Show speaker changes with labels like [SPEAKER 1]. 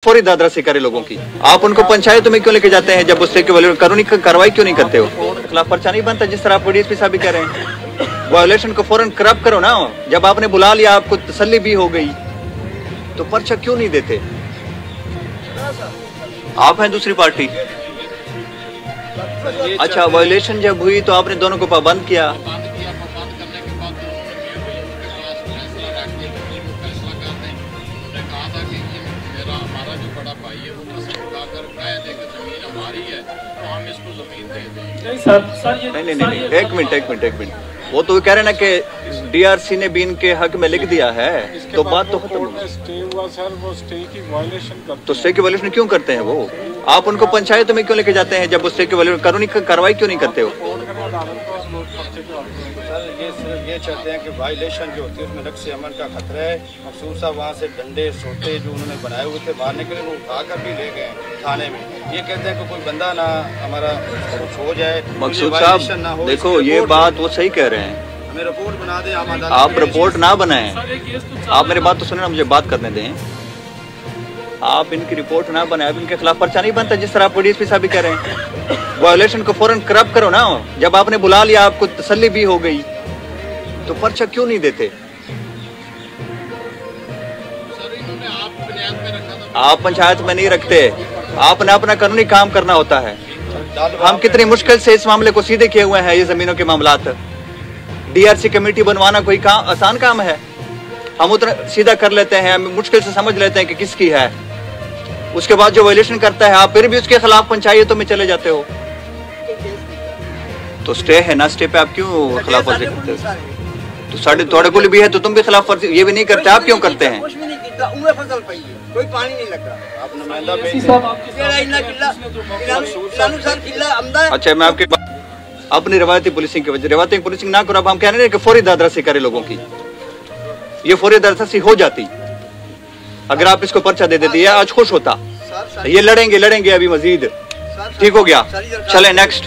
[SPEAKER 1] फौरी दादरसी करे लोगों की। आप उनको पंचायतों में क्यों लेके जाते हैं जब उससे कानूनी कार्रवाई क्यों नहीं करते हो? खिलाफ पर्चा नहीं बनता जिस तरह आप डीएसपी साहब भी कह रहे हैं। वायोलेशन को फौरन करप्ट करो ना। जब आपने बुला लिया, आपको तसल्ली भी हो गई, तो पर्चा क्यों नहीं देते? आप हैं दूसरी पार्टी। अच्छा, वायोलेशन जब हुई तो आपने दोनों को पाबंद किया।
[SPEAKER 2] हमारा जो बड़ा भाई है वो अगर कह दे कि जमीन हमारी है तो हम इसको जमीन दे दें।
[SPEAKER 1] नहीं सर, ये नहीं, एक मिनट। वो तो कह रहे ना कि डीआरसी ने भी इनके हक में लिख दिया है, तो बात तो खत्म। तो स्टे की वायलेशन क्यों करते हैं वो? आप उनको पंचायतों में क्यों लेके जाते हैं जब उससे कानूनी कार्रवाई क्यों नहीं करते हो?
[SPEAKER 3] ये चाहते हैं कि वायलेशन जो होती है उसमें नक्शे अमन का खतरा है। मकसूद साहब वहाँ से डंडे सोटे जो उन्होंने बनाए हुए थे मारने के लिए, वो उठा कर भी ले गए थाने में। ये कहते हैं कि कोई बंदा ना हमारा कुछ हो जाए।
[SPEAKER 1] मकसूद साहब देखो, ये बात वो सही कह रहे हैं,
[SPEAKER 3] हमें रिपोर्ट बना दें।
[SPEAKER 1] आप रिपोर्ट ना बनाएं। आप मेरी बात तो सुने ना, मुझे बात करने दें। आप इनकी रिपोर्ट ना बनाए, इनके खिलाफ पर्चा नहीं बनता जिस तरह आप डीएसपी साहब भी कह रहे हैं। वायोलेशन को फौरन करप्ट करो ना। जब आपने बुला लिया, आपको तसल्ली भी हो गई, तो पर्चा क्यों नहीं देते? आप पंचायत में नहीं रखते, आपने अपना कानूनी काम करना होता है। हम कितनी मुश्किल से इस मामले को सीधे किए हुए हैं। ये जमीनों के मामलात, डीआरसी कमेटी बनवाना कोई आसान काम है? हम उतना सीधा कर लेते हैं, हम मुश्किल से समझ लेते हैं कि किसकी है। उसके बाद जो वायलेशन करता है, आप फिर भी उसके खिलाफ पंचायतों में चले जाते हो। तो स्टे है ना, स्टे पे आप क्यों खिलाफ वर्जी करते हो? तो साढ़े थोड़े को भी है तो तुम भी खिलाफ वर्जी ये भी नहीं करते, आप क्यों करते हैं?
[SPEAKER 4] कुछ भी नहीं किया, उन्हें फसल पई है, कोई पानी नहीं लगा।
[SPEAKER 1] अच्छा, मैं आपके अपनी रिवायती पुलिसिंग की वजह, रिवायती पुलिसिंग ना करो। अब हम कह रहे हैं कि फौरी दादरसी करे लोगों की। ये फौरी दादरसी हो जाती अगर आप इसको पर्चा दे देते, आज खुश होता। ये लड़ेंगे अभी मजीद। ठीक हो गया, चले नेक्स्ट।